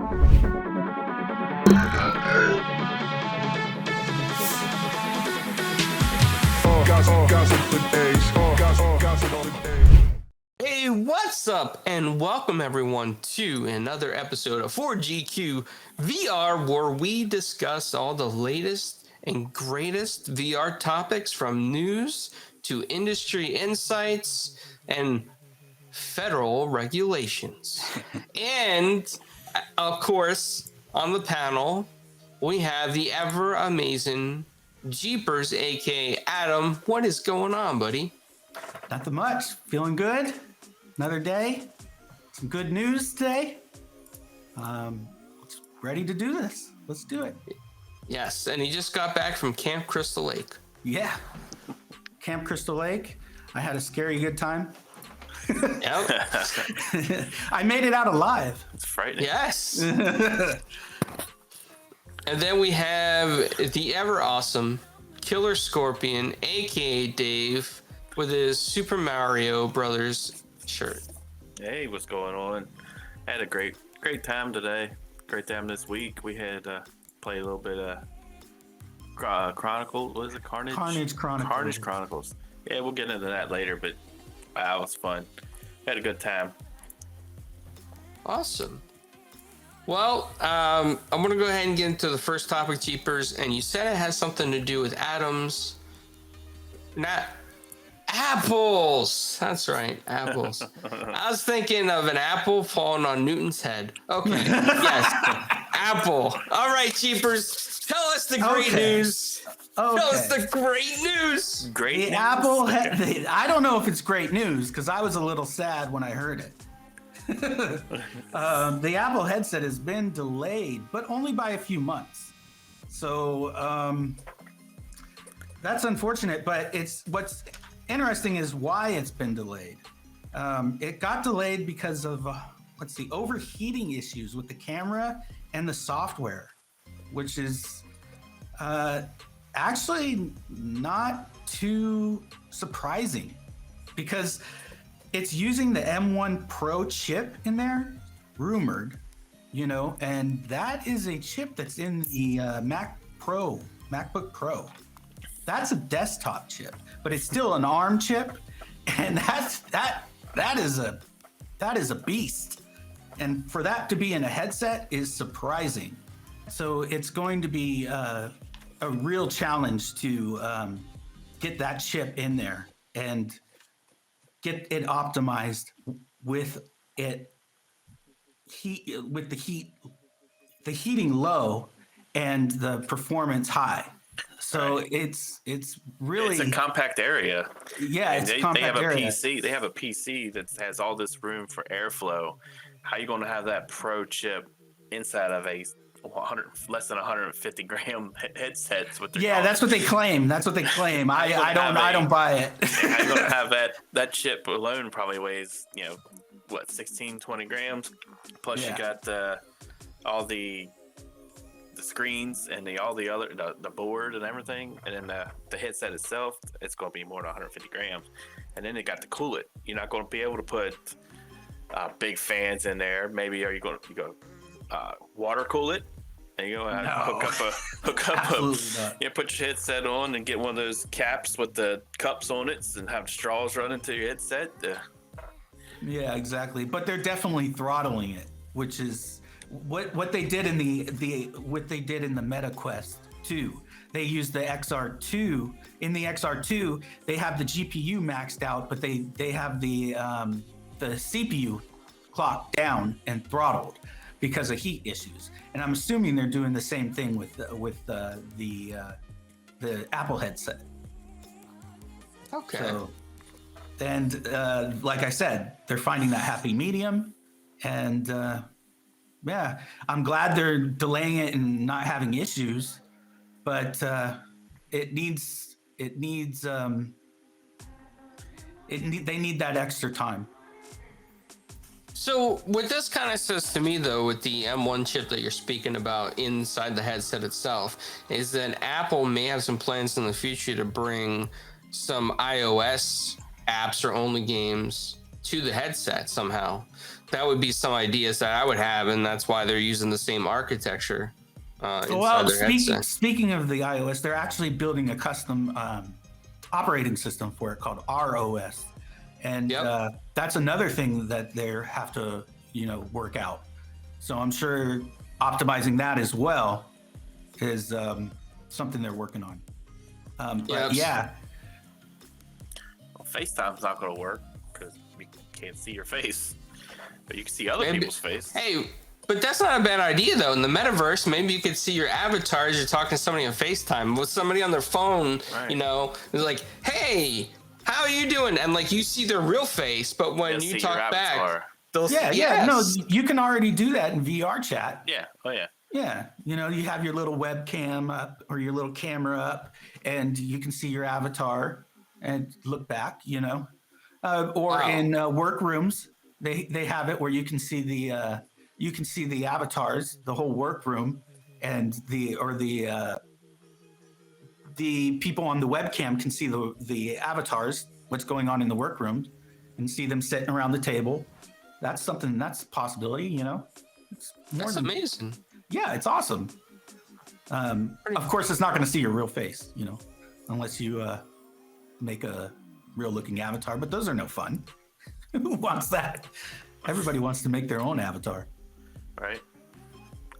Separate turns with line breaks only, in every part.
Hey, what's up? And welcome everyone to another episode of 4GQ VR, where we discuss all the latest and greatest VR topics, from news to industry insights and federal regulations. And of course, on the panel, we have the ever amazing Jeepers, aka Adam. What is going on, buddy?
Nothing much. Feeling good. Another day. Some good news today. Ready to do this. Let's do it.
Yes, and he just got back from Camp Crystal Lake.
Yeah. Camp Crystal Lake. I had a scary good time.
Yep.
I made it out alive.
It's frightening.
Yes. And then we have the ever awesome Killer Scorpion, aka Dave, with his Super Mario Brothers shirt.
Hey, what's going on? I had a great time today. Great time this week. We had played a little bit of Chronicles. What is it? Carnage Chronicles. Carnage Chronicles. Yeah, we'll get into that later, but wow, it was fun. Had a good time.
Awesome. Well, I'm going to go ahead and get into the first topic, Jeepers, and you said it has something to do with atoms. Not apples. That's right, apples. I was thinking of an apple falling on Newton's head. Okay, yes, apple. All right, Jeepers, tell us the great news.
Okay.
Tell us the great news.
Great
The
news.
Apple. I don't know if it's great news because I was a little sad when I heard it. The Apple headset has been delayed, but only by a few months. So that's unfortunate. But what's interesting is why it's been delayed. It got delayed because of overheating issues with the camera and the software, which is actually not too surprising because it's using the M1 Pro chip in there, rumored, and that is a chip that's in the MacBook Pro. That's a desktop chip, but it's still an ARM chip, and that is a beast. And for that to be in a headset is surprising. So it's going to be a real challenge to get that chip in there and get it optimized with the heating low and the performance high. So
Right.
it's really
It's a compact area.
Yeah,
And
it's a
they
compact
have a
area.
PC. They have a PC that has all this room for airflow. How are you going to have that Pro chip inside of a less than 150 gram headsets?
That's what they claim. I don't buy it.
How you going to have that chip alone probably weighs 16, 20 grams. Plus
Yeah.
you got all the screens and the board and everything, and then the headset itself, it's going to be more than 150 grams. And then they got to cool it. You're not going to be able to put big fans in there. Maybe are you going to water cool it? And you're going to put your headset on and get one of those caps with the cups on it and have straws run into your headset.
Yeah, exactly. But they're definitely throttling it, which is what they did in the Meta Quest 2. They used the XR2. In the XR2, they have the GPU maxed out, but they have the CPU clocked down and throttled because of heat issues. And I'm assuming they're doing the same thing with the Apple headset.
Okay.
So, and like I said, they're finding that happy medium, and I'm glad they're delaying it and not having issues, but they need that extra time.
So what this kind of says to me, though, with the M1 chip that you're speaking about inside the headset itself, is that Apple may have some plans in the future to bring some iOS apps or only games to the headset somehow. that would be some ideas that I would have, and that's why they're using the same architecture inside
Well,
their headset.
speaking of the iOS, they're actually building a custom operating system for it called ROS, and that's another thing that they have to work out. So I'm sure optimizing that as well is something they're working on. But yeah.
Well, FaceTime's not going to work because we can't see your face, but you can see other people's face.
Hey, but that's not a bad idea though. In the metaverse, maybe you could see your avatar as you're talking to somebody on FaceTime with somebody on their phone. Right. It's like, hey, how are you doing? And like you see their real face, but when you talk back, they'll
no, you can already do that in VR chat.
Yeah. Oh yeah.
Yeah, you have your little webcam up or your little camera up, and you can see your avatar and look back. In workrooms, they have it where you can see the avatars, the whole workroom, and the people on the webcam can see the avatars, what's going on in the workroom, and see them sitting around the table. That's a possibility.
That's amazing.
Yeah, it's awesome. Of course, it's not going to see your real face, unless you make a real-looking avatar. But those are no fun. Who wants that? Everybody wants to make their own avatar.
Right.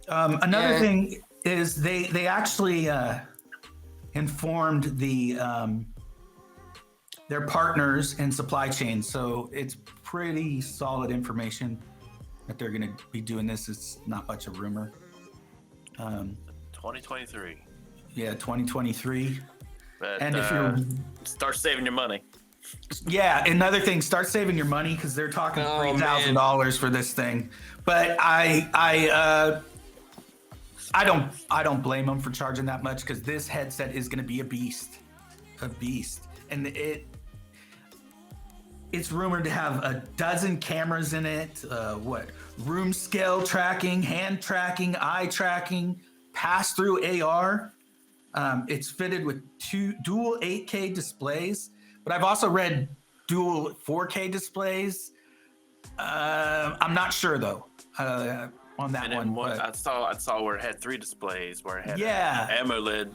Another thing is they actually informed their partners and supply chain, so it's pretty solid information that they're going to be doing this. It's not much a rumor.
2023.
Yeah, 2023.
But,
and if you're
start saving your money.
Yeah, another thing, start saving your money because they're talking $3,000 for this thing. But I don't blame them for charging that much because this headset is going to be a beast, and it's rumored to have a dozen cameras in it. Room scale tracking, hand tracking, eye tracking, pass-through AR. It's fitted with dual 8K displays, but I've also read dual 4K displays. I'm not sure though on that one.
I saw where it had 3 displays, where it had an AMOLED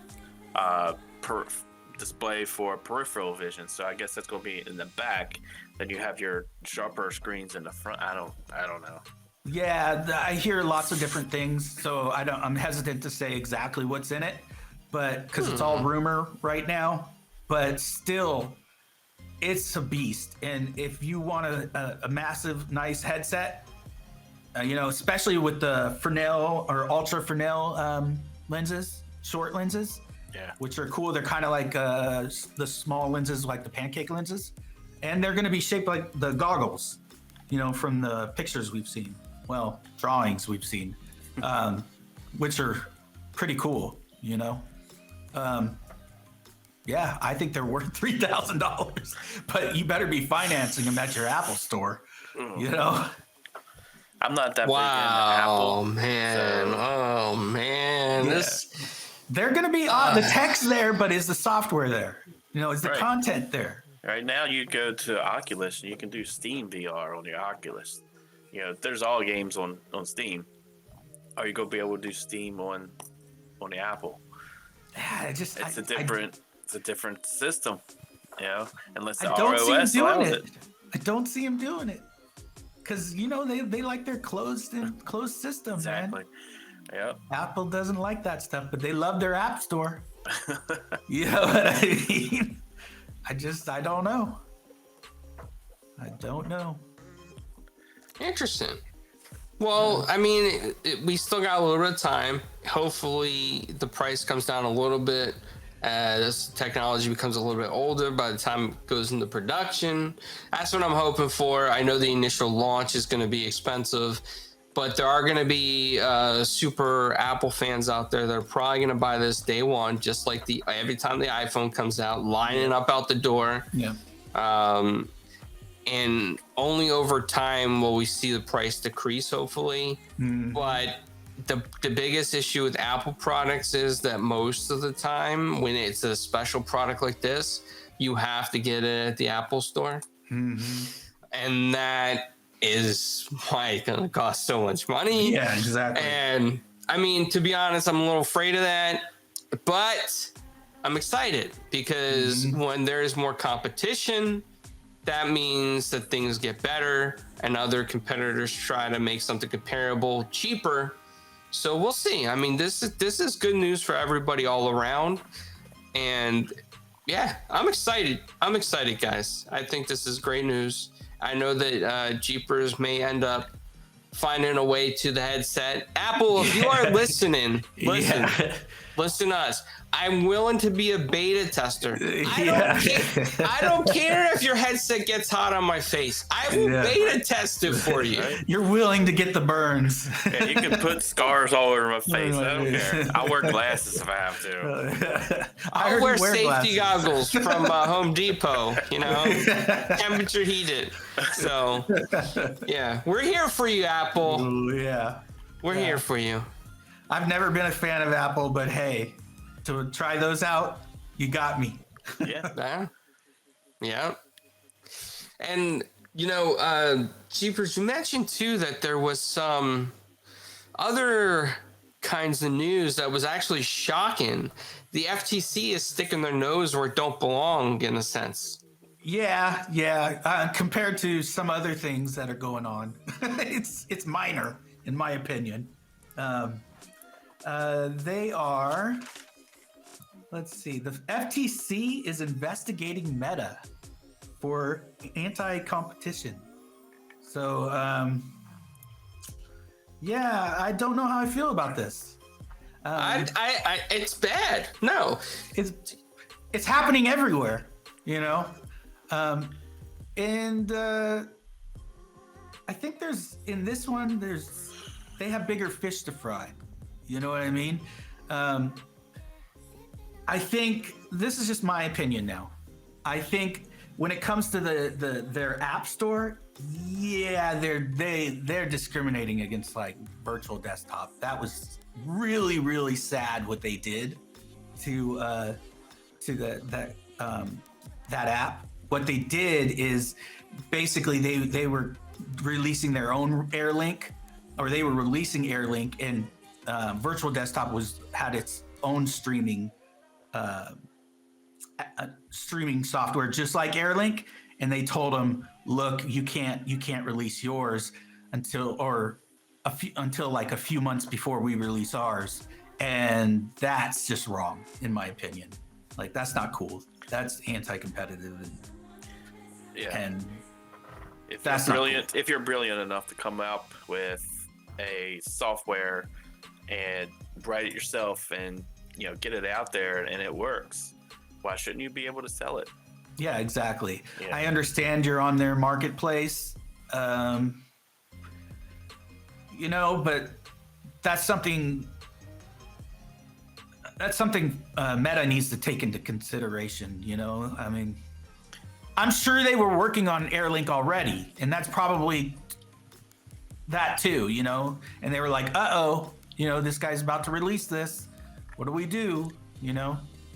display for peripheral vision. So I guess that's going to be in the back. Then you have your sharper screens in the front. I don't know.
Yeah, I hear lots of different things, so I'm hesitant to say exactly what's in it, but because it's all rumor right now. But still, it's a beast. And if you want a massive, nice headset, especially with the Fresnel or Ultra Fresnel lenses, short lenses, which are cool. They're kind of like the small lenses, like the pancake lenses, and they're going to be shaped like the goggles, from the pictures we've seen. Well, drawings we've seen, which are pretty cool, I think they're worth $3,000, but you better be financing them at your Apple store,
I'm not that big into Apple.
Man. So. Oh, man.
Yeah. They're going to be the tech's there, but is the software there? Is the content there?
Right now, you go to Oculus and you can do Steam VR on your Oculus. There's all games on Steam. Are you gonna be able to do Steam on the Apple?
Yeah,
it's a different system. Unless the
I don't see
ROS
him doing
allows
it. I don't see him doing it because they like their closed system.
Exactly.
Man.
Yep.
Apple doesn't like that stuff, but they love their app store. You know what I mean? I don't know. I don't know.
Interesting. Well, I mean, we still got a little bit of time. Hopefully, the price comes down a little bit as technology becomes a little bit older by the time it goes into production. That's what I'm hoping for. I know the initial launch is going to be expensive, but there are going to be super Apple fans out there that are probably going to buy this day one, just like every time the iPhone comes out, lining up out the door.
Yeah.
And only over time will we see the price decrease, hopefully. But the biggest issue with Apple products is that most of the time when it's a special product like this, you have to get it at the Apple store. And that is why it's going to cost so much money.
Yeah, exactly.
And I mean, to be honest, I'm a little afraid of that, but I'm excited because when there's more competition, that means that things get better and other competitors try to make something comparable cheaper. So we'll see. I mean, this is good news for everybody all around. And yeah, I'm excited. I'm excited, guys. I think this is great news. I know that Jeepers may end up finding a way to the headset. Apple, if you are listening, listen to us. I'm willing to be a beta tester. I don't care if your headset gets hot on my face. I will beta test it for you.
You're willing to get the burns.
Yeah, you can put scars all over my face. I don't care. I'll wear glasses if I have to.
I'll wear safety goggles from Home Depot, temperature heated. So, yeah, we're here for you, Apple.
Ooh,
we're here for you.
I've never been a fan of Apple, but hey, to try those out, you got me.
Yeah. And Jeepers, you mentioned too that there was some other kinds of news that was actually shocking. The FTC is sticking their nose where it don't belong, in a sense.
Yeah. Compared to some other things that are going on, it's minor, in my opinion. They are. Let's see. The FTC is investigating Meta for anti-competition. So, I don't know how I feel about this.
It's bad. No,
it's happening everywhere, and I think in this one they have bigger fish to fry. You know what I mean? I think this is just my opinion now. I think when it comes to their app store, they're discriminating against like virtual desktop. That was really, really sad what they did to that app. What they did is basically they were releasing their own AirLink, or they were releasing AirLink, and virtual desktop had its own streaming software just like AirLink, and they told them, look, you can't release yours until like a few months before we release ours. And that's just wrong, in my opinion. Like, that's not cool. That's anti-competitive, and
if
that's
you're brilliant,
not cool.
If you're brilliant enough to come up with a software and write it yourself and get it out there and it works, why shouldn't you be able to sell it?
Yeah, exactly. Yeah. I understand you're on their marketplace, but that's something Meta needs to take into consideration. I mean, I'm sure they were working on AirLink already, and that's probably that too, and they were like, this guy's about to release this. What do we do?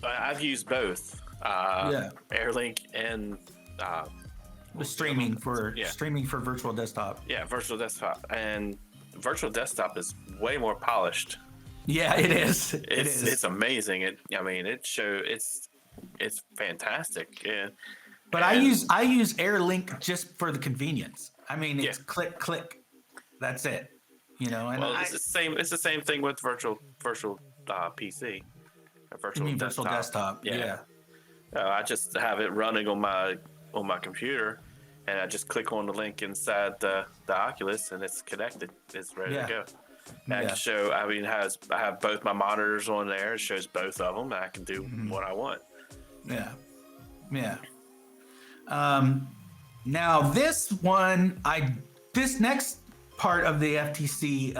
I've used both AirLink and
the streaming for virtual desktop.
Yeah, virtual desktop, and virtual desktop is way more polished.
Yeah, it is.
It's amazing. It's fantastic. Yeah.
But I use AirLink just for the convenience. I mean, it's click. That's it. And
it's the same thing with virtual PC. Virtual
desktop. Yeah.
I just have it running on my computer, and I just click on the link inside the Oculus, and it's connected. It's ready to go. And I can show. I mean, I have both my monitors on there. It shows both of them, and I can do what I want.
Yeah. Now this next part of the FTC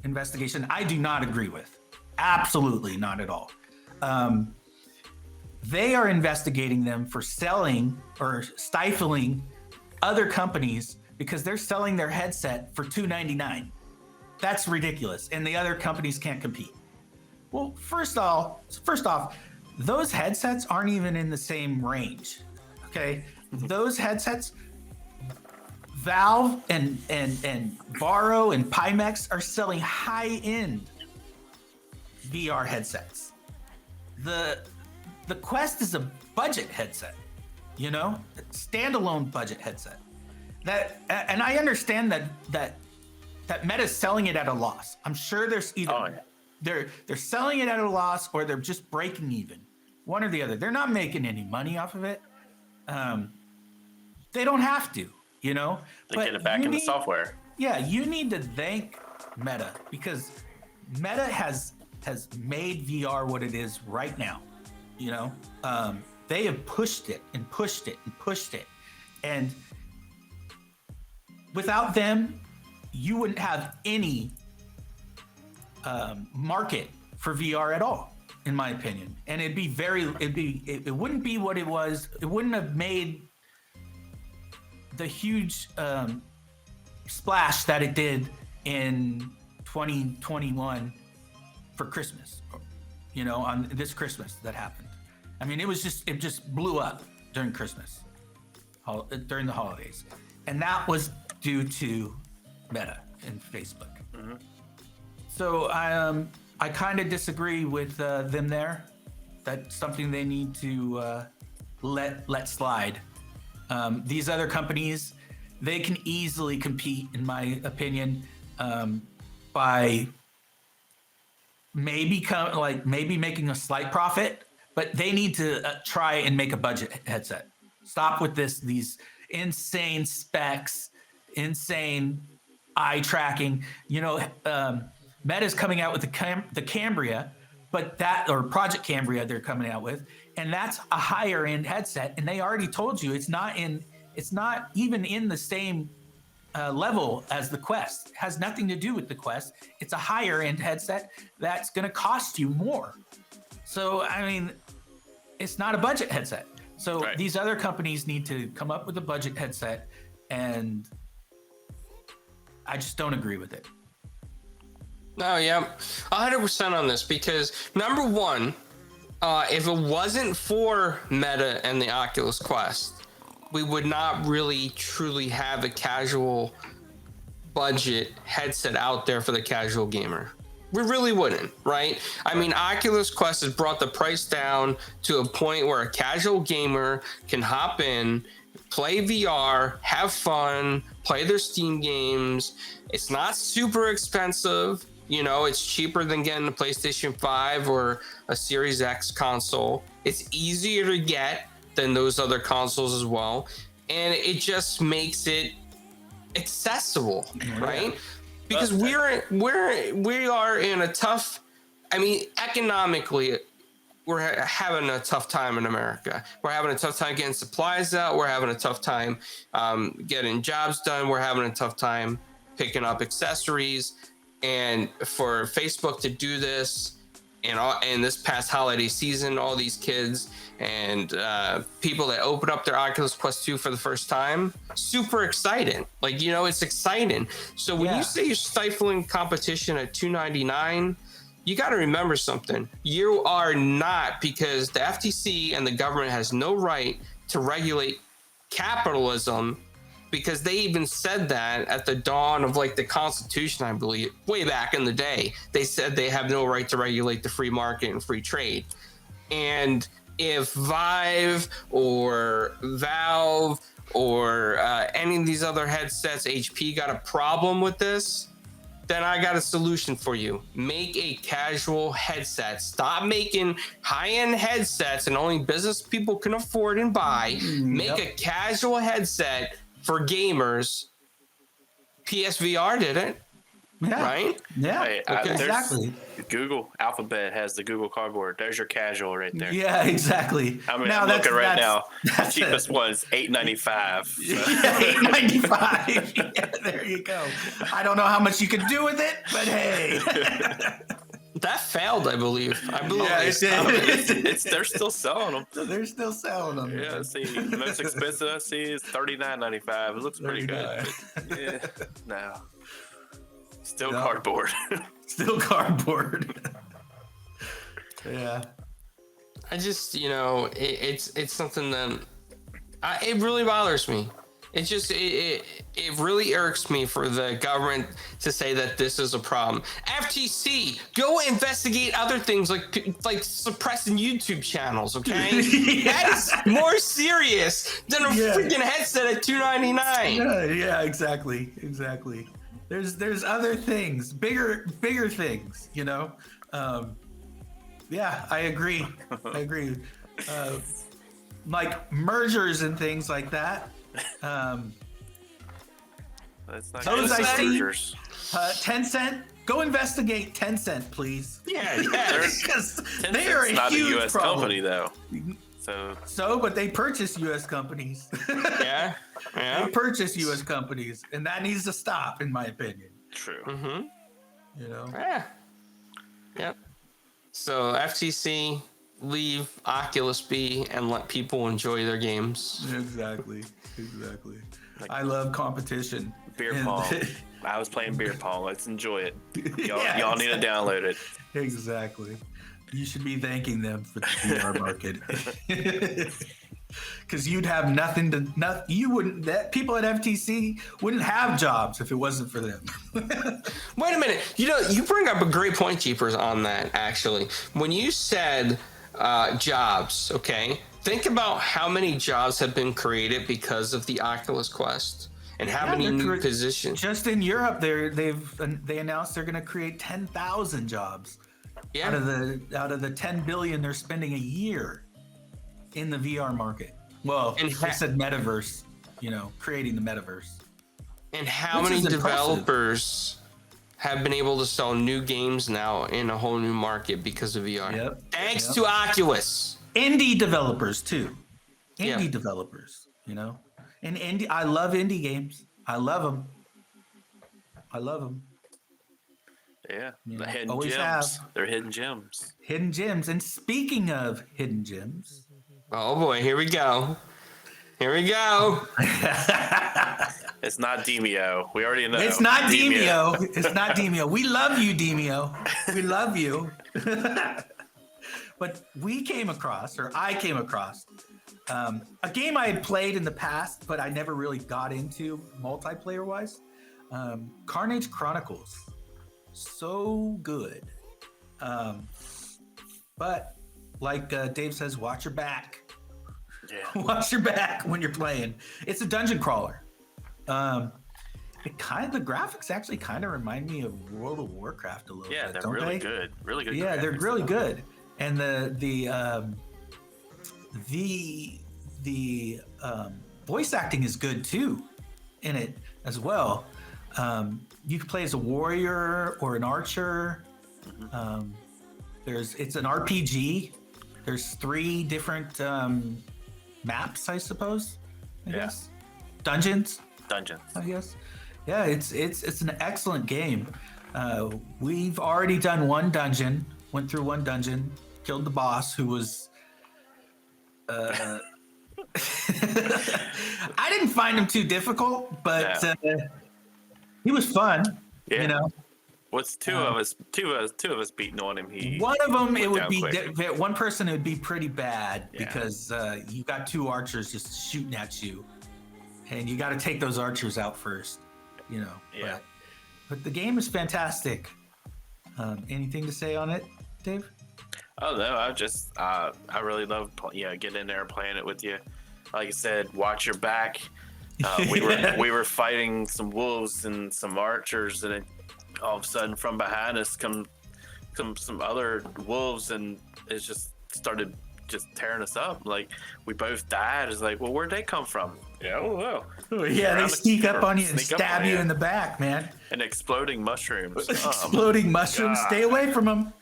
investigation, I do not agree with. Absolutely not at all. They are investigating them for selling or stifling other companies because they're selling their headset for $299. That's ridiculous, and the other companies can't compete. Well, first off, those headsets aren't even in the same range. Okay, those headsets, Valve and Varo and Pimax are selling high-end VR headsets. The Quest is a budget headset, you know, standalone budget headset. And I understand that Meta's selling it at a loss. I'm sure there's either they're selling it at a loss or they're just breaking even, one or the other. They're not making any money off of it. They don't have to, you know.
They get it back in the software.
Yeah, you need to thank Meta because Meta has made VR what it is right now. You know, they have pushed it and pushed it and pushed it, and without them, you wouldn't have any market for VR at all, in my opinion. And it wouldn't be what it was. It wouldn't have made the huge splash that it did in 2021 for Christmas, you know, on this Christmas that happened. I mean, it just blew up during Christmas, during the holidays. And that was due to Meta and Facebook. Mm-hmm. So I kind of disagree with them there. That's something they need to let slide. These other companies, they can easily compete, in my opinion, by maybe making a slight profit, but they need to try and make a budget headset. Stop with these insane specs, insane eye tracking. You know, Meta's coming out with the Cambria, or Project Cambria they're coming out with, and that's a higher end headset. And they already told you it's not even in the same level as the Quest. It has nothing to do with the Quest. It's a higher end headset that's going to cost you more. So, I mean, it's not a budget headset. So right. These other companies need to come up with a budget headset, and I just don't agree with it.
No, yeah, 100% on this, because number one, if it wasn't for Meta and the Oculus Quest, we would not really truly have a casual budget headset out there for the casual gamer. We really wouldn't, right? I mean, Oculus Quest has brought the price down to a point where a casual gamer can hop in, play VR, have fun, play their Steam games. It's not super expensive. You know, it's cheaper than getting a PlayStation 5 or a Series X console. It's easier to get than those other consoles as well. And it just makes it accessible, right? Yeah. Because we are in a tough, I mean, economically, we're having a tough time in America. We're having a tough time getting supplies out. We're having a tough time getting jobs done. We're having a tough time picking up accessories. And for Facebook to do this and this past holiday season, all these kids and people that open up their Oculus Quest 2 for the first time, super exciting. Like, you know, it's exciting. So when you say you're stifling competition at $299, you got to remember something. You are not, because the FTC and the government has no right to regulate capitalism, because they even said that at the dawn of like the Constitution, I believe, way back in the day. They said they have no right to regulate the free market and free trade. And if Vive or Valve or any of these other headsets, HP, got a problem with this, then I got a solution for you. Make a casual headset. Stop making high-end headsets and only business people can afford and buy. Make a casual headset for gamers. PSVR did it.
Yeah.
Right?
Yeah.
Hey,
exactly.
Google Alphabet has the Google Cardboard. There's your casual right there.
Yeah, exactly.
I mean, I'm looking right now. The cheapest one's $895. So.
Yeah, $895. Yeah, there you go. I don't know how much you could do with it, but hey.
That failed, I believe.
Yeah, it did.
They're still selling them.
They're still selling them.
Yeah, see, the most expensive I see is $39.95. It looks pretty good. But yeah, no. Still cardboard.
Still cardboard. Yeah.
I just, you know, it's something that it really bothers me. It really irks me for the government to say that this is a problem. FTC, go investigate other things like suppressing YouTube channels, okay? That is more serious than a freaking headset at $299.
Yeah, exactly. There's other things, bigger things, you know. Yeah, I agree. Like mergers and things like that.
That's not
Those
good.
I see.
Mergers.
Tencent, go investigate Tencent, please.
Yeah.
Because they are a
not
huge
a U.S.
problem.
company, though.
But they purchase U.S. companies.
Yeah.
They purchase U.S. companies, and that needs to stop, in my opinion.
True.
Mm-hmm.
You know.
Yeah. Yep. So FTC, leave Oculus be and let people enjoy their games.
Exactly. I love competition.
Beer pong. I was playing beer pong. Let's enjoy it. Y'all need to download it.
Exactly. You should be thanking them for the VR market. Because you'd have people at FTC wouldn't have jobs if it wasn't for them.
Wait a minute. You bring up a great point, Jeepers, on that, actually. When you said jobs, okay, think about how many jobs have been created because of the Oculus Quest and how many new positions.
Just in Europe, they announced they're going to create 10,000 jobs out of the 10 billion they're spending a year in the VR market. Well, they said metaverse, creating the metaverse.
And how many developers have been able to sell new games now in a whole new market because of VR?
Yep.
Thanks to Oculus.
Indie developers too. Developers, And I love indie games. I love them.
Yeah, the hidden
always
gems.
have.
They're hidden gems.
Hidden gems. And speaking of hidden gems.
Oh boy, here we go.
It's not Demio. We already know.
It's not Demio. We love you, Demio. We love you. But I came across a game I had played in the past, but I never really got into multiplayer wise. Carnage Chronicles. So good. But like Dave says, watch your back.
Yeah.
Watch your back when you're playing. It's a dungeon crawler. The graphics actually kind of remind me of World of Warcraft a little bit.
Yeah, they're
don't
really
they?
good. Really good.
Yeah, they're really good. And the voice acting is good too in it as well. You can play as a warrior or an archer. It's an RPG. There's 3 different maps, I suppose. I guess dungeons. I guess. Yeah, it's an excellent game. We've already done one dungeon. Went through one dungeon, killed the boss, who was. I didn't find him too difficult, but he was fun.
Yeah. What's two of us beating on him?
One of them, it would be one person. It would be pretty bad because you got 2 archers just shooting at you, and you got to take those archers out first.
Yeah.
But the game is fantastic. Anything to say on it, Dave?
Oh no, I really love getting in there and playing it with you. Like I said, watch your back. We were fighting some wolves and some archers, and all of a sudden from behind us come some other wolves, and it just started just tearing us up. Like we both died. It's like, well, where'd they come from? Yeah,
they sneak up on you and stab you in the back, man.
And exploding mushrooms.
Exploding mushrooms.
God.
Stay away from them.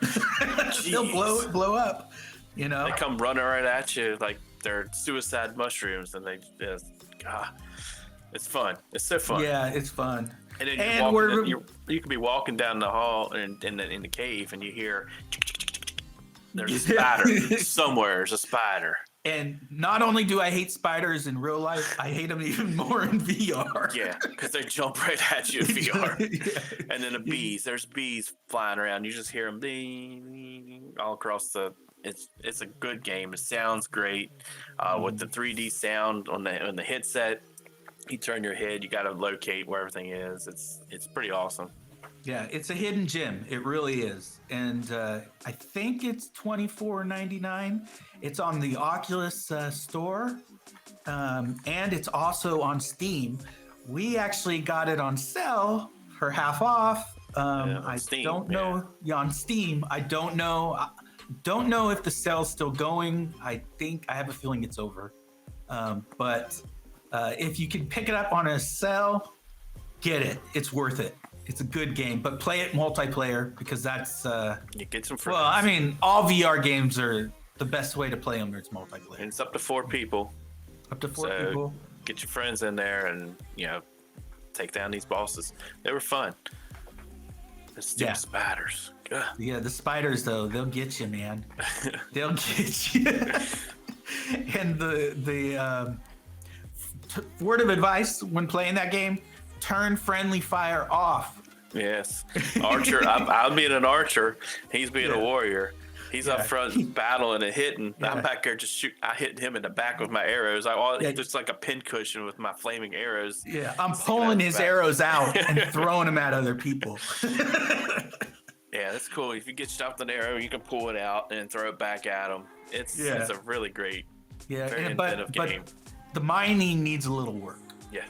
They'll blow up.
They come running right at you like they're suicide mushrooms, and it's fun. It's so fun.
Yeah, it's fun.
And then you could be walking down the hall in the cave, and you hear there's a spider somewhere. There's a spider.
And not only do I hate spiders in real life, I hate them even more in VR.
Yeah, because they jump right at you in VR. And then there's bees flying around. You just hear them ding all across the. It's a good game. It sounds great with the 3D sound on the headset. You turn your head, you got to locate where everything is. It's pretty awesome.
Yeah, it's a hidden gem. It really is. And I think it's $24.99. It's on the Oculus store. And it's also on Steam. We actually got it on sale for half off. I
Steam,
don't know. Yeah, on Steam. I don't know. Don't know if the sale's still going. I have a feeling it's over. But if you can pick it up on a sale, get it. It's worth it. It's a good game, but play it multiplayer because that's
you get some friends.
well, I mean, all VR games are the best way to play them. It's multiplayer.
And it's up to 4 people.
Up to 4
So
people.
get your friends in there and take down these bosses. They were fun. The stupid spiders. Ugh.
Yeah, the spiders though, they'll get you, man. They'll get you. And the word of advice when playing that game: turn friendly fire off.
Yes, archer. I'm being an archer. He's being a warrior. He's up front battling and hitting. I'm back there just shoot. I hit him in the back with my arrows. Just like a pincushion with my flaming arrows.
Yeah, I'm pulling his arrows out and throwing them at other people.
Yeah, that's cool. If you get stopped with an arrow, you can pull it out and throw it back at them. It's a really great, very inventive game.
The mining needs a little work.
Yeah.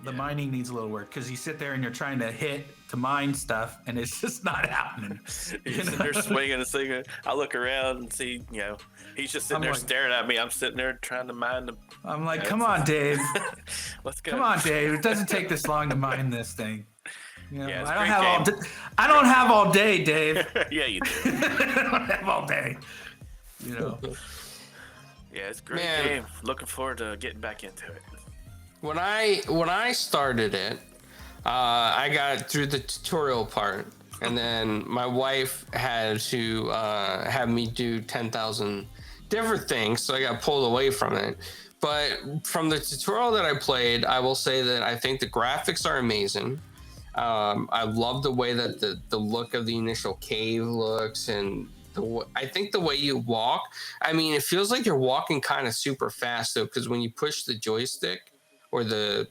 The mining needs a little work because you sit there and you're trying to mine stuff and it's just not happening.
They're swinging and singing. I look around and see, he's just sitting there staring at me. I'm sitting there trying to mine
I'm like, come on, Dave.
Let's go.
Come on, Dave. It doesn't take this long to mine this thing.
I
don't have all day, Dave.
Yeah, you do.
I don't have all day.
Yeah, it's a great game. Looking forward to getting back into it.
When I started it, I got through the tutorial part, and then my wife had to have me do 10,000 different things, so I got pulled away from it. But from the tutorial that I played, I will say that I think the graphics are amazing. I love the way that the look of the initial cave looks, and I think the way you walk, I mean, it feels like you're walking kind of super fast though, because when you push the joystick or the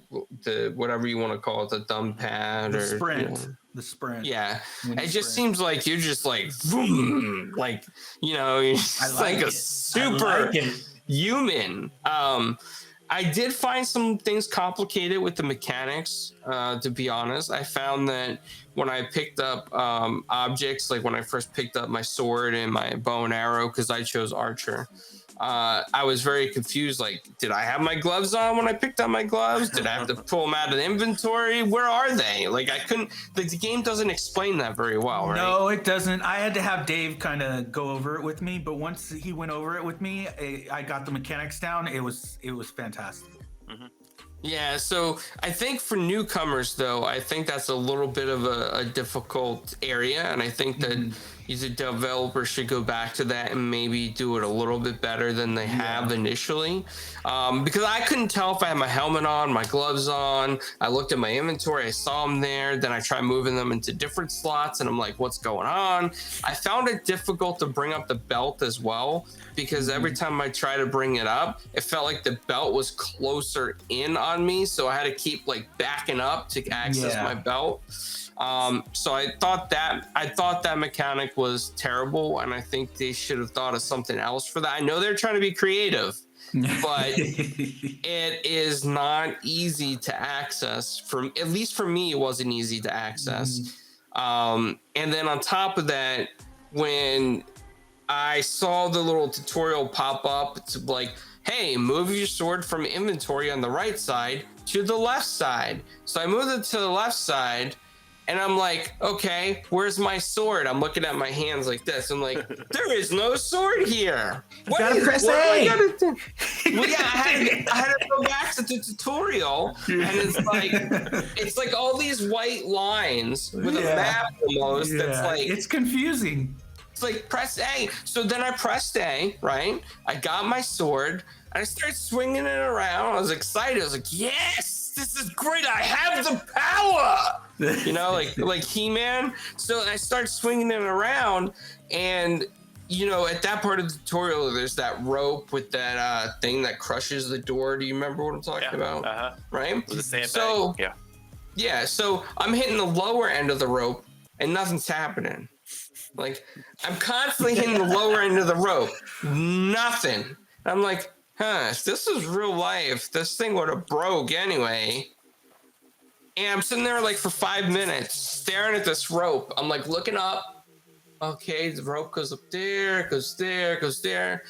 whatever you want to call it, the thumb pad
the sprint. Yeah.
It just seems like you're just like, vroom, like, it's like a super human. I did find some things complicated with the mechanics, to be honest. I found that when I picked up objects, like when I first picked up my sword and my bow and arrow, because I chose archer, I was very confused. Like, did I have my gloves on when I picked up my gloves? Did I have to pull them out of the inventory? Where are they? Like, I couldn't, the game doesn't explain that very well, right?
No, it doesn't. I had to have Dave kind of go over it with me, but once he went over it with me, I got the mechanics down. It was fantastic.
Mm-hmm.
Yeah, so I think for newcomers, though, I think that's a little bit of a difficult area, and I think that the developers should go back to that and maybe do it a little bit better than they have initially, because I couldn't tell if I had my helmet on, my gloves on. I looked at my inventory, I saw them there, then I tried moving them into different slots, and I'm like, what's going on? I found it difficult to bring up the belt as well, because every time I try to bring it up, it felt like the belt was closer in on me, so I had to keep like backing up to access my belt. So I thought that mechanic was terrible, and I think they should have thought of something else for that. I know they're trying to be creative, but it is not easy to access. At least for me, it wasn't easy to access. And then on top of that, when I saw the little tutorial pop up, it's like, hey, move your sword from inventory on the right side to the left side. So I moved it to the left side, and I'm like, okay, where's my sword? I'm looking at my hands like this. I'm like, there is no sword here.
You gotta press A.
Well, yeah, I had to go back to the tutorial, and it's like all these white lines with a map almost. That's like,
it's confusing.
It's like, press A. So then I pressed A, right? I got my sword, and I started swinging it around. I was excited. I was like, yes, this is great. I have the power. Like He-Man. So I started swinging it around, and at that part of the tutorial, there's that rope with that thing that crushes the door. Do you remember what I'm talking about? Right?
With the sandbag.
So,
yeah.
So I'm hitting the lower end of the rope and nothing's happening. Like, I'm constantly hitting the lower end of the rope. Nothing. I'm like, if this is real life, this thing would have broke anyway. And I'm sitting there like for 5 minutes staring at this rope. I'm like looking up. Okay, the rope goes up there, goes there, goes there.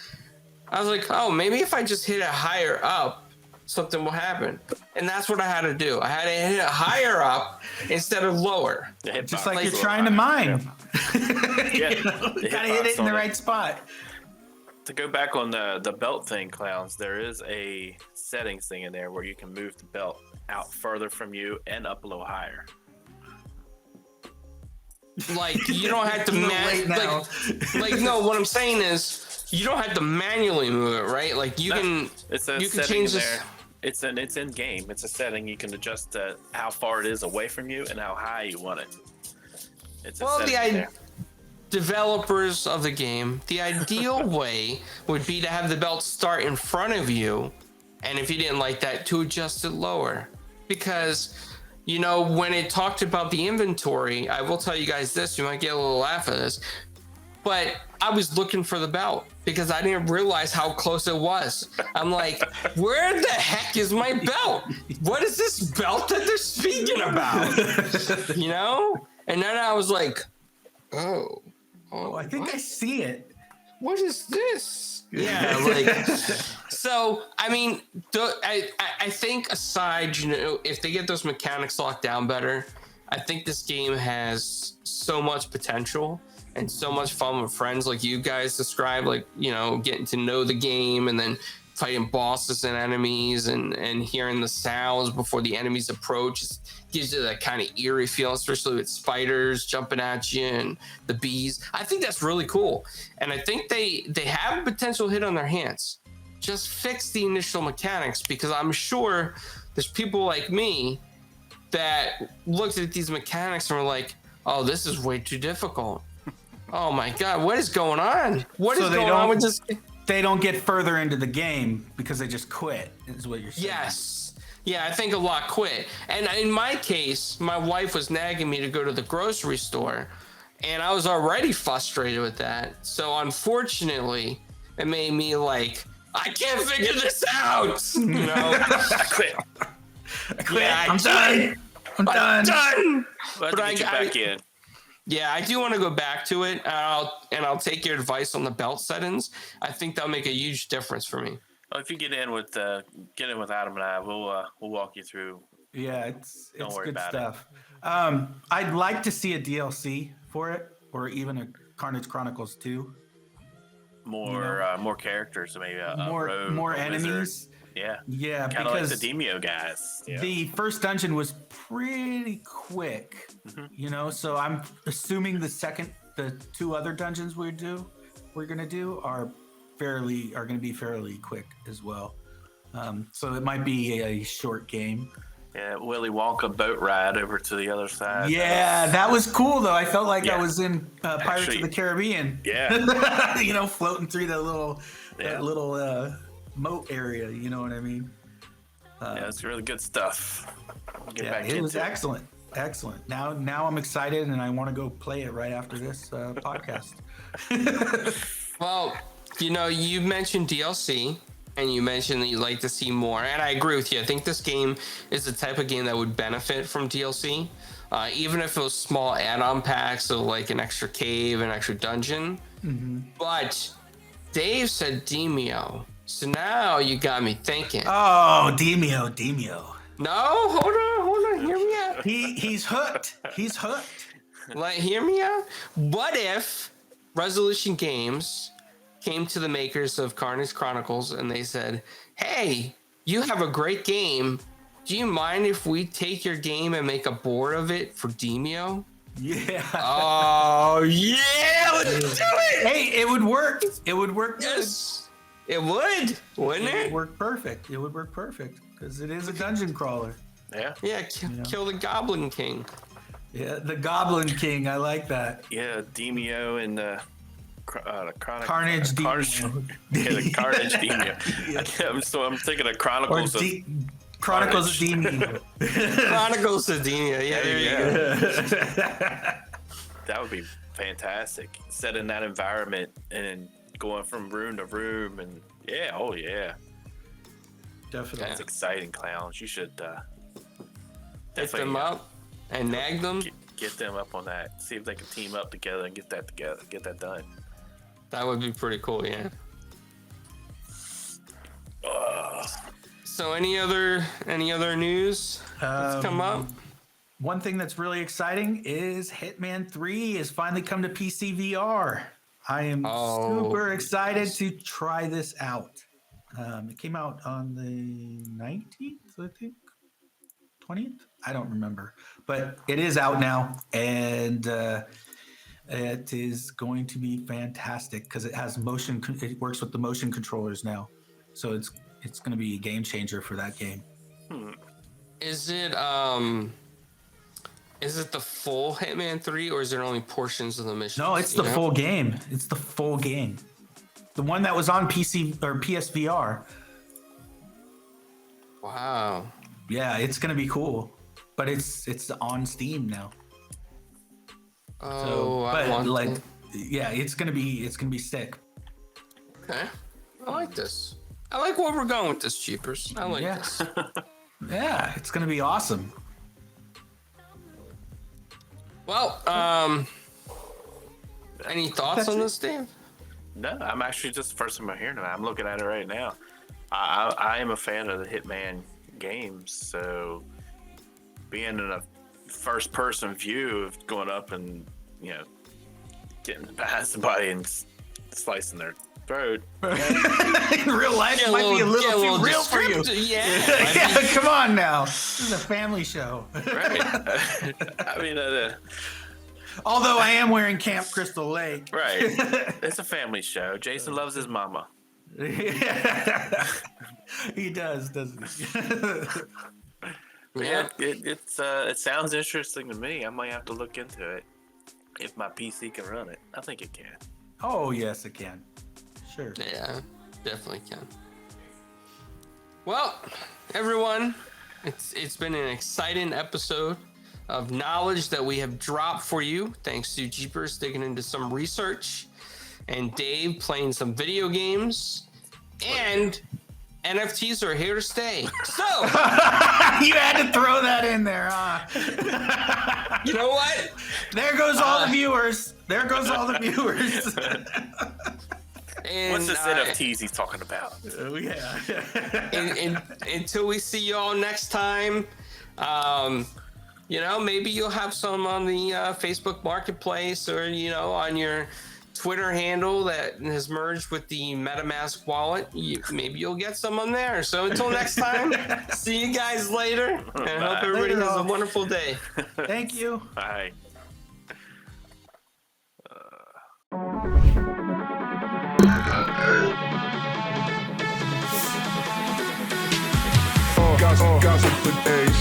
I was like, oh, maybe if I just hit it higher up, something will happen. And that's what I had to do. I had to hit it higher up instead of lower.
Just like you're trying to mine.
Yeah.
You gotta hit it in the right spot.
To go back on the belt thing, clowns, there is a settings thing in there where you can move the belt out further from you and up a little higher.
Like, you don't have to no, what I'm saying is you don't have to manually move it, right? Like, you can change this.
It's in game. It's a setting you can adjust how far it is away from you and how high you want it. It's
developers of the game, the ideal way would be to have the belt start in front of you, and if you didn't like that, to adjust it lower. Because, when it talked about the inventory, I will tell you guys this, you might get a little laugh at this, but I was looking for the belt because I didn't realize how close it was. I'm like, where the heck is my belt? What is this belt that they're speaking about? And then I was like, oh,
I think I see it.
What is this? Yeah, so I mean, I think aside, if they get those mechanics locked down better, I think this game has so much potential and so much fun with friends, like you guys described, getting to know the game and then fighting bosses and enemies and hearing the sounds before the enemies approach. It gives you that kind of eerie feel, especially with spiders jumping at you and the bees. I think that's really cool. And I think they have a potential hit on their hands. Just fix the initial mechanics, because I'm sure there's people like me that looked at these mechanics and were like, oh, this is way too difficult. Oh my God, what is going on? What is going on with this?
They don't get further into the game because they just quit, is what you're saying.
Yes. Yeah, I think a lot quit. And in my case, my wife was nagging me to go to the grocery store, and I was already frustrated with that. So unfortunately, it made me like, I can't figure this out.
I quit.
Yeah, I'm done.
But I get back in.
Yeah, I do want to go back to it, and I'll take your advice on the belt settings. I think that'll make a huge difference for me.
Well, if you get in with Adam and I, we'll walk you through.
Yeah, it's good
about
stuff. I'd like to see a DLC for it, or even a Carnage Chronicles 2.
More characters, maybe
more enemies.
Yeah, kind of like the Demio guys. Yeah.
The first dungeon was pretty quick, so I'm assuming the two other dungeons we're gonna do are gonna be fairly quick as well. So it might be a short game.
Yeah, Willy Wonka boat ride over to the other side.
Yeah, that was cool though. I felt like I was in Pirates of the Caribbean.
Yeah,
floating through that little moat area. You know what I mean?
It's really good stuff.
It was excellent. Now I'm excited and I want to go play it right after this podcast.
Well, you mentioned DLC. And you mentioned that you'd like to see more, and I agree with you. I think this game is the type of game that would benefit from DLC, even if it was small add-on packs, so like an extra cave, an extra dungeon. Mm-hmm. But Dave said Demio, so now you got me thinking.
Oh, Demio.
No, hold on, hear me out.
He's hooked.
Hear me out. What if Resolution Games came to the makers of Carnage Chronicles and they said, hey, you have a great game. Do you mind if we take your game and make a board of it for Demio?
Yeah.
Oh, yeah, let's do it.
Hey, it would work. It would work good.
Yes, it would, wouldn't it?
It would work perfect. Because it is a dungeon crawler.
Yeah, kill the Goblin King.
Yeah, the Goblin King. I like that.
Yeah, Demio and
Carnage
the Carnage Demon. I'm thinking of Chronicles of
Chronicles of Demon.
Chronicles of Demon. Yeah, there you go.
That would be fantastic. Set in that environment and going from room to room, and yeah.
Definitely.
That's exciting, clowns. You should
Lift them up and nag them.
Get them up on that. See if they can team up together and get that done.
That would be pretty cool, yeah. So any other news that's come up?
One thing that's really exciting is Hitman 3 has finally come to PCVR. I am super excited to try this out. It came out on the 19th, I think. 20th? I don't remember. But it is out now, and it is going to be fantastic because it has motion. It works with the motion controllers now. So it's going to be a game changer for that game.
Is it the full Hitman 3, or is there only portions of the mission?
No, it's the full game. It's the full game. The one that was on PC or PSVR.
Wow.
Yeah, it's gonna be cool, but it's on Steam now. It's gonna be sick.
Okay, I like this. I like where we're going with this, Cheapers. I like this.
Yeah, it's gonna be awesome.
Well, any thoughts on this, Dave?
No, I'm actually just the first time I'm hearing it. I'm looking at it right now. I am a fan of the Hitman games, so being in a first-person view of going up and getting past somebody and slicing their throat.
In real life, it might be a little too real for you. Yeah, come on now. This is a family show.
Right. I mean,
although I am wearing Camp Crystal Lake.
Right. It's a family show. Jason loves his mama.
He does, doesn't he?
Yeah, it sounds interesting to me. I might have to look into it if my PC can run it. I think it can.
Oh yes, it can. Sure.
Yeah, definitely can. Well, everyone, it's been an exciting episode of knowledge that we have dropped for you, thanks to Jeepers digging into some research, and Dave playing some video games, and NFTs are here to stay. So
you had to throw that in there, huh?
You know what?
There goes all the viewers. There goes all the viewers.
And,
what's this NFTs he's talking about?
Yeah.
Until we see you all next time, maybe you'll have some on the Facebook Marketplace, or on your Twitter handle that has merged with the MetaMask wallet. Maybe you'll get some on there. So until next time, see you guys later, and I hope everybody has a wonderful day.
Thank you.
Bye.
Gossip for days.